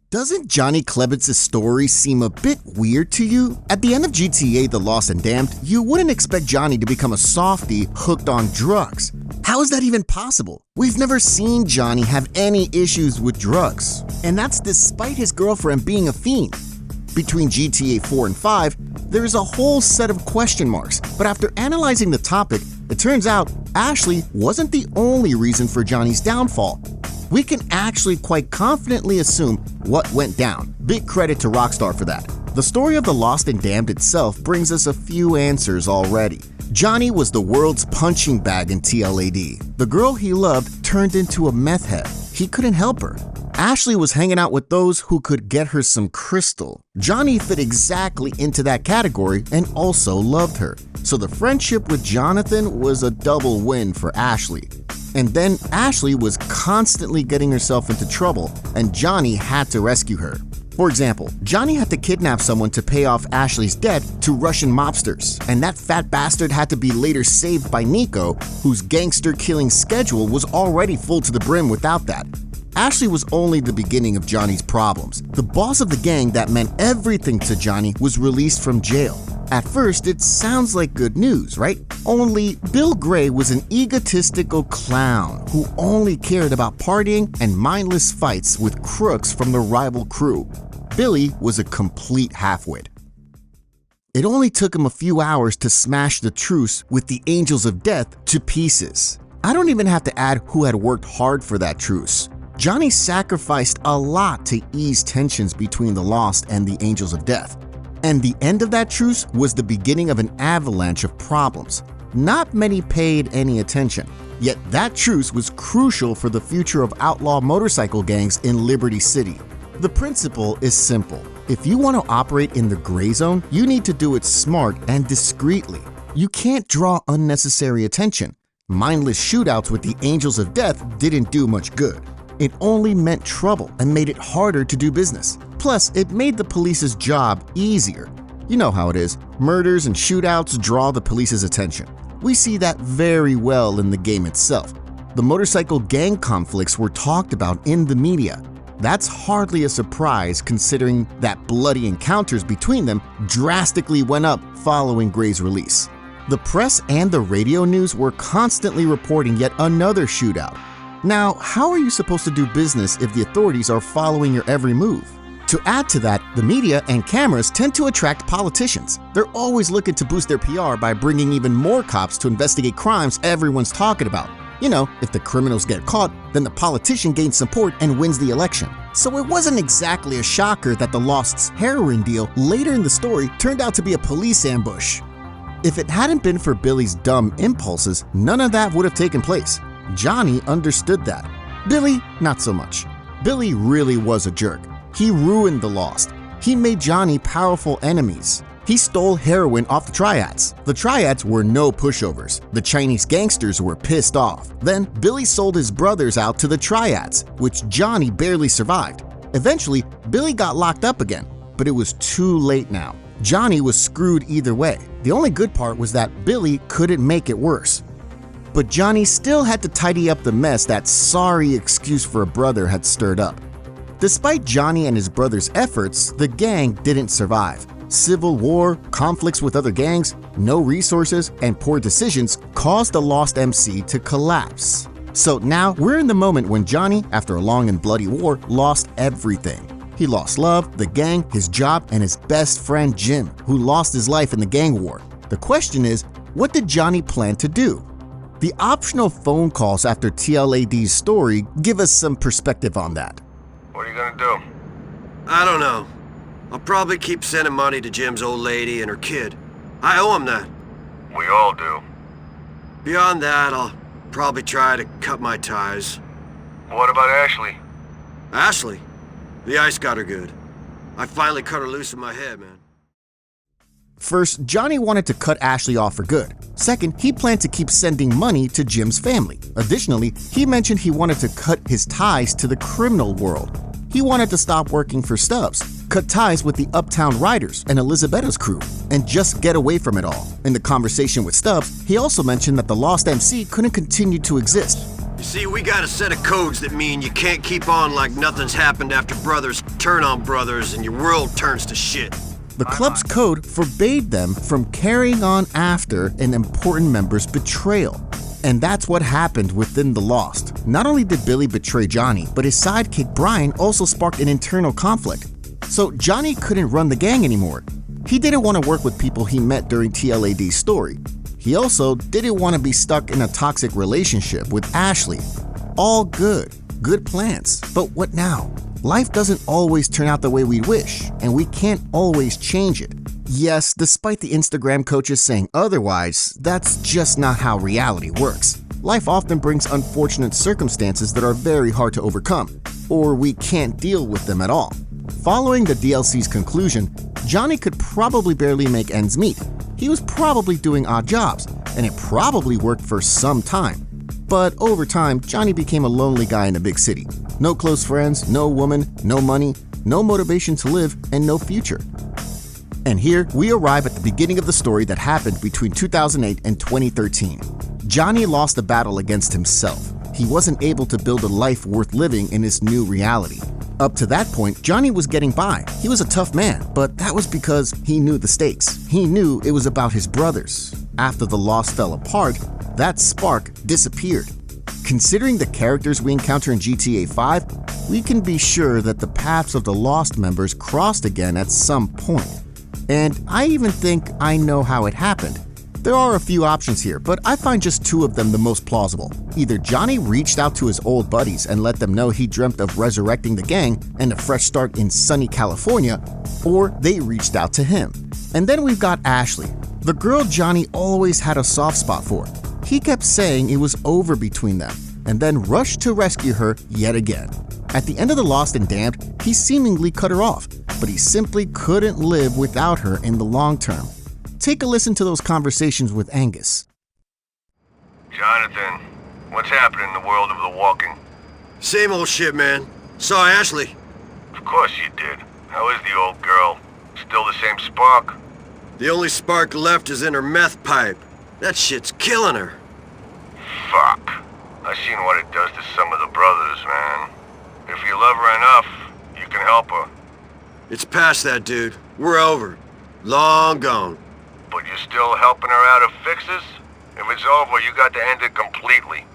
Doesn't Johnny Klebitz's story seem a bit weird to you? At the end of GTA The Lost and Damned, you wouldn't expect Johnny to become a softie hooked on drugs. How is that even possible? We've never seen Johnny have any issues with drugs, and that's despite his girlfriend being a fiend. Between GTA 4 and 5, there is a whole set of question marks, but after analyzing the topic, it turns out Ashley wasn't the only reason for Johnny's downfall. We can actually quite confidently assume what went down. Big credit to Rockstar for that. The story of The Lost and Damned itself brings us a few answers already. Johnny was the world's punching bag in TLAD. The girl he loved turned into a meth head. He couldn't help her. Ashley was hanging out with those who could get her some crystal. Johnny fit exactly into that category and also loved her. So the friendship with Jonathan was a double win for Ashley. And then Ashley was constantly getting herself into trouble, and Johnny had to rescue her. For example, Johnny had to kidnap someone to pay off Ashley's debt to Russian mobsters, and that fat bastard had to be later saved by Nico, whose gangster-killing schedule was already full to the brim without that. Ashley was only the beginning of Johnny's problems. The boss of the gang that meant everything to Johnny was released from jail. At first, it sounds like good news, right? Only Bill Gray was an egotistical clown who only cared about partying and mindless fights with crooks from the rival crew. Billy was a complete halfwit. It only took him a few hours to smash the truce with the Angels of Death to pieces. I don't even have to add who had worked hard for that truce. Johnny sacrificed a lot to ease tensions between the Lost and the Angels of Death. And the end of that truce was the beginning of an avalanche of problems. Not many paid any attention, yet that truce was crucial for the future of outlaw motorcycle gangs in Liberty City. The principle is simple. If you want to operate in the gray zone, you need to do it smart and discreetly. You can't draw unnecessary attention. Mindless shootouts with the Angels of Death didn't do much good. It only meant trouble and made it harder to do business. Plus, it made the police's job easier. You know how it is. Murders and shootouts draw the police's attention. We see that very well in the game itself. The motorcycle gang conflicts were talked about in the media. That's hardly a surprise considering that bloody encounters between them drastically went up following Gray's release. The press and the radio news were constantly reporting yet another shootout. Now, how are you supposed to do business if the authorities are following your every move? To add to that, the media and cameras tend to attract politicians. They're always looking to boost their PR by bringing even more cops to investigate crimes everyone's talking about. You know, if the criminals get caught, then the politician gains support and wins the election. So it wasn't exactly a shocker that the Lost's heroin deal later in the story turned out to be a police ambush. If it hadn't been for Billy's dumb impulses, none of that would have taken place. Johnny understood that. Billy, not so much. Billy really was a jerk. He ruined the Lost. He made Johnny powerful enemies. He stole heroin off the Triads. The Triads were no pushovers. The Chinese gangsters were pissed off. Then Billy sold his brothers out to the Triads, which Johnny barely survived. Eventually, Billy got locked up again, but it was too late now. Johnny was screwed either way. The only good part was that Billy couldn't make it worse. But Johnny still had to tidy up the mess that sorry excuse for a brother had stirred up. Despite Johnny and his brother's efforts, the gang didn't survive. Civil war, conflicts with other gangs, no resources, and poor decisions caused the Lost MC to collapse. So now we're in the moment when Johnny, after a long and bloody war, lost everything. He lost love, the gang, his job, and his best friend Jim, who lost his life in the gang war. The question is, what did Johnny plan to do? The optional phone calls after TLAD's story give us some perspective on that. What are you gonna do? I don't know. I'll probably keep sending money to Jim's old lady and her kid. I owe him that. We all do. Beyond that, I'll probably try to cut my ties. What about Ashley? Ashley? The ice got her good. I finally cut her loose in my head, man. First, Johnny wanted to cut Ashley off for good. Second, he planned to keep sending money to Jim's family. Additionally, he mentioned he wanted to cut his ties to the criminal world. He wanted to stop working for Stubbs, cut ties with the Uptown Riders and Elizabetta's crew, and just get away from it all. In the conversation with Stubbs, he also mentioned that the Lost MC couldn't continue to exist. You see, we got a set of codes that mean you can't keep on like nothing's happened after brothers turn on brothers and your world turns to shit. The club's code forbade them from carrying on after an important member's betrayal. And that's what happened within the Lost. Not only did Billy betray Johnny, but his sidekick Brian also sparked an internal conflict. So Johnny couldn't run the gang anymore. He didn't want to work with people he met during TLAD's story. He also didn't want to be stuck in a toxic relationship with Ashley. All good plans, but what now? Life doesn't always turn out the way we wish, and we can't always change it. Yes, despite the Instagram coaches saying otherwise, that's just not how reality works. Life often brings unfortunate circumstances that are very hard to overcome, or we can't deal with them at all. Following the DLC's conclusion, Johnny could probably barely make ends meet. He was probably doing odd jobs, and it probably worked for some time. But over time, Johnny became a lonely guy in a big city. No close friends, no woman, no money, no motivation to live, and no future. And here we arrive at the beginning of the story that happened between 2008 and 2013. Johnny lost a battle against himself. He wasn't able to build a life worth living in his new reality. Up to that point, Johnny was getting by. He was a tough man, but that was because he knew the stakes. He knew it was about his brothers. After the Lost fell apart, that spark disappeared. Considering the characters we encounter in GTA 5, we can be sure that the paths of the Lost members crossed again at some point. And I even think I know how it happened. There are a few options here, but I find just two of them the most plausible. Either Johnny reached out to his old buddies and let them know he dreamt of resurrecting the gang and a fresh start in sunny California, or they reached out to him. And then we've got Ashley, the girl Johnny always had a soft spot for. He kept saying it was over between them, and then rushed to rescue her yet again. At the end of The Lost and Damned, he seemingly cut her off, but he simply couldn't live without her in the long term. Take a listen to those conversations with Angus. Jonathan, what's happening in the world of the walking? Same old shit, man. Saw Ashley. Of course you did. How is the old girl? Still the same spark? The only spark left is in her meth pipe. That shit's killing her. Fuck. I seen what it does to some of the brothers, man. If you love her enough, you can help her. It's past that, dude. We're over. Long gone. But you're still helping her out of fixes? If it's over, you got to end it completely.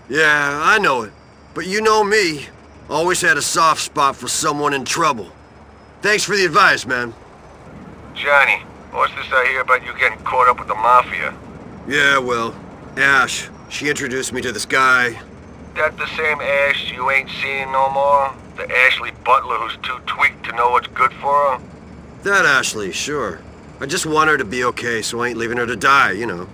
Yeah, I know it. But you know me. Always had a soft spot for someone in trouble. Thanks for the advice, man. Johnny, what's this I hear about you getting caught up with the Mafia? Yeah, well, Ash. She introduced me to this guy. That the same Ash you ain't seeing no more? The Ashley Butler who's too tweaked to know what's good for her? That Ashley, sure. I just want her to be okay, so I ain't leaving her to die, you know.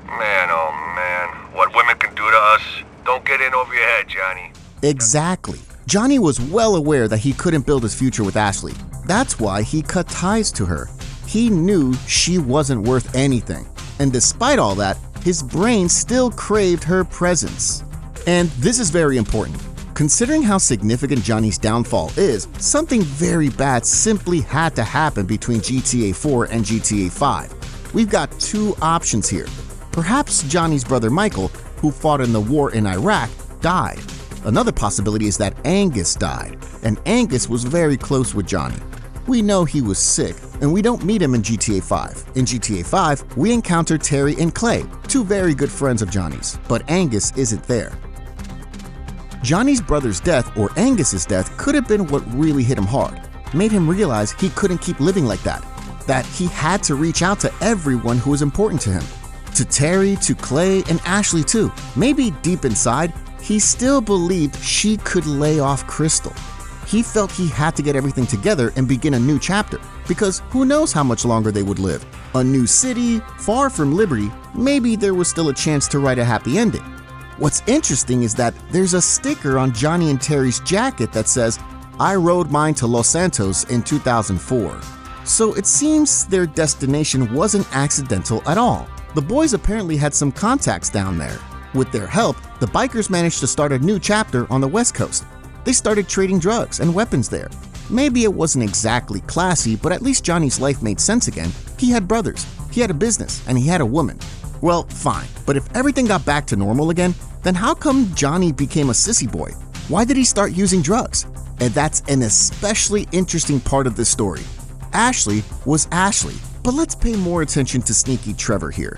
Man, oh man. What women can do to us. Don't get in over your head, Johnny. Exactly. Johnny was well aware that he couldn't build his future with Ashley. That's why he cut ties to her. He knew she wasn't worth anything. And despite all that, his brain still craved her presence. And this is very important. Considering how significant Johnny's downfall is, something very bad simply had to happen between GTA 4 and GTA 5. We've got two options here. Perhaps Johnny's brother Michael, who fought in the war in Iraq, died. Another possibility is that Angus died, and Angus was very close with Johnny. We know he was sick, and we don't meet him in GTA 5. In GTA 5, we encounter Terry and Clay, two very good friends of Johnny's, but Angus isn't there. Johnny's brother's death, or Angus's death, could have been what really hit him hard, made him realize he couldn't keep living like that he had to reach out to everyone who was important to him. To Terry, to Clay, and Ashley too. Maybe deep inside, he still believed she could lay off Crystal. He felt he had to get everything together and begin a new chapter, because who knows how much longer they would live. A new city, far from liberty, maybe there was still a chance to write a happy ending. What's interesting is that there's a sticker on Johnny and Terry's jacket that says, "I rode mine to Los Santos in 2004. So it seems their destination wasn't accidental at all. The boys apparently had some contacts down there. With their help, the bikers managed to start a new chapter on the West Coast. They started trading drugs and weapons there. Maybe it wasn't exactly classy, but at least Johnny's life made sense again. He had brothers, he had a business, and he had a woman. Well, fine, but if everything got back to normal again, Then how come Johnny became a sissy boy? Why did he start using drugs? And that's an especially interesting part of this story. Ashley was Ashley, but let's pay more attention to sneaky Trevor here.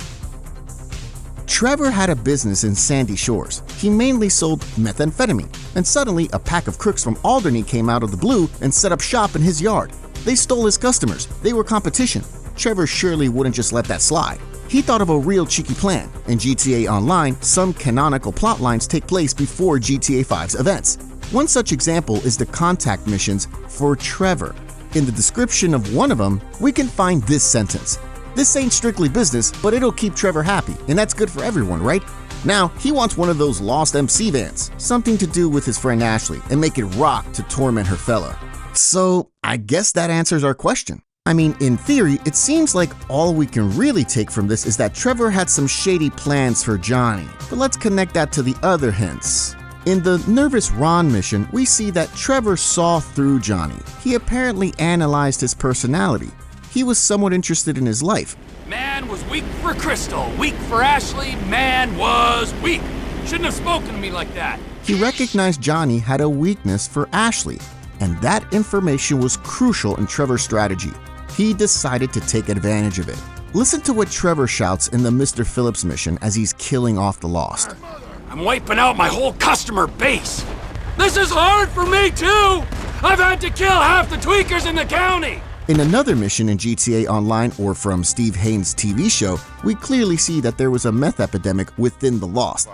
Trevor had a business in Sandy Shores. He mainly sold methamphetamine, and suddenly a pack of crooks from Alderney came out of the blue and set up shop in his yard. They stole his customers. They were competition. Trevor surely wouldn't just let that slide. He thought of a real cheeky plan. In GTA Online, some canonical plot lines take place before GTA 5's events. One such example is the contact missions for Trevor. In the description of one of them, we can find this sentence: "This ain't strictly business, but it'll keep Trevor happy, and that's good for everyone, right?" Now, he wants one of those lost MC vans, something to do with his friend Ashley, and make it rock to torment her fella. So, I guess that answers our question. I mean, in theory, it seems like all we can really take from this is that Trevor had some shady plans for Johnny, but let's connect that to the other hints. In the Nervous Ron mission, we see that Trevor saw through Johnny. He apparently analyzed his personality. He was somewhat interested in his life. Man was weak for Crystal, weak for Ashley, man was weak. Shouldn't have spoken to me like that. He recognized Johnny had a weakness for Ashley, and that information was crucial in Trevor's strategy. He decided to take advantage of it. Listen to what Trevor shouts in the Mr. Phillips mission as he's killing off the Lost. I'm wiping out my whole customer base. This is hard for me too. I've had to kill half the tweakers in the county. In another mission in GTA Online, or from Steve Haynes' TV show, we clearly see that there was a meth epidemic within the Lost.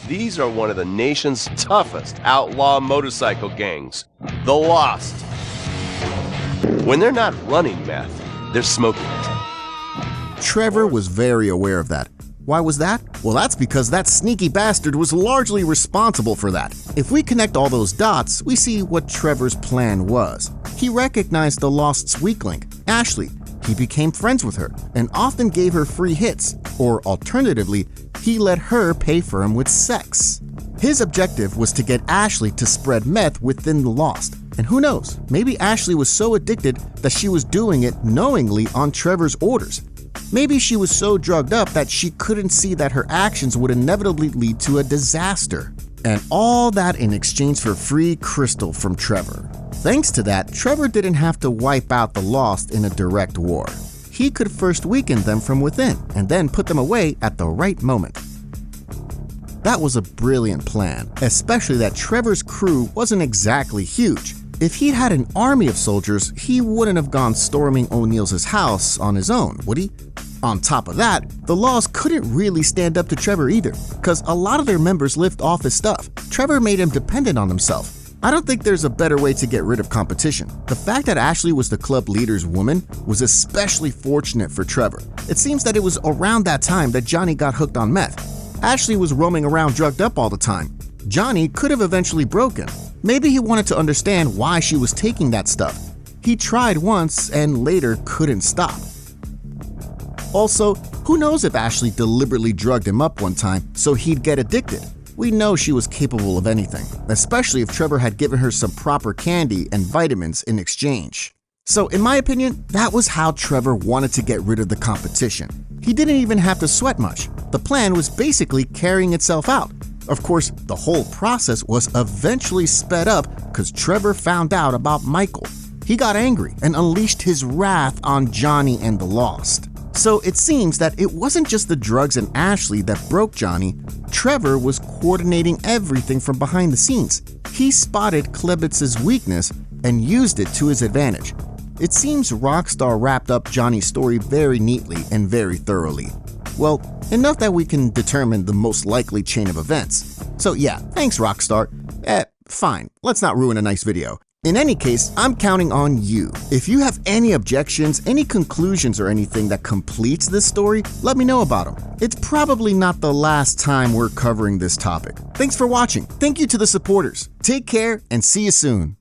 These are one of the nation's toughest outlaw motorcycle gangs, the Lost. When they're not running meth, they're smoking it. Trevor was very aware of that. Why was that? Well, that's because that sneaky bastard was largely responsible for that. If we connect all those dots, we see what Trevor's plan was. He recognized the Lost's weak link, Ashley. He became friends with her and often gave her free hits, or alternatively, he let her pay for him with sex. His objective was to get Ashley to spread meth within the Lost. And who knows, maybe Ashley was so addicted that she was doing it knowingly on Trevor's orders. Maybe she was so drugged up that she couldn't see that her actions would inevitably lead to a disaster. And all that in exchange for free crystal from Trevor. Thanks to that, Trevor didn't have to wipe out the Lost in a direct war. He could first weaken them from within and then put them away at the right moment. That was a brilliant plan, especially that Trevor's crew wasn't exactly huge. If he'd had an army of soldiers, he wouldn't have gone storming O'Neill's house on his own, would he? On top of that, the Lost couldn't really stand up to Trevor either, because a lot of their members lived off his stuff. Trevor made him dependent on himself. I don't think there's a better way to get rid of competition. The fact that Ashley was the club leader's woman was especially fortunate for Trevor. It seems that it was around that time that Johnny got hooked on meth. Ashley was roaming around drugged up all the time. Johnny could have eventually broken. Maybe he wanted to understand why she was taking that stuff. He tried once and later couldn't stop. Also, who knows if Ashley deliberately drugged him up one time so he'd get addicted? We know she was capable of anything, especially if Trevor had given her some proper candy and vitamins in exchange. So in my opinion, that was how Trevor wanted to get rid of the competition. He didn't even have to sweat much. The plan was basically carrying itself out. Of course, the whole process was eventually sped up because Trevor found out about Michael. He got angry and unleashed his wrath on Johnny and the Lost. So it seems that it wasn't just the drugs and Ashley that broke Johnny. Trevor was coordinating everything from behind the scenes. He spotted Klebitz's weakness and used it to his advantage. It seems Rockstar wrapped up Johnny's story very neatly and very thoroughly. Well, enough that we can determine the most likely chain of events. So yeah, thanks Rockstar. Fine, let's not ruin a nice video. In any case, I'm counting on you. If you have any objections, any conclusions or anything that completes this story, let me know about them. It's probably not the last time we're covering this topic. Thanks for watching. Thank you to the supporters. Take care and see you soon.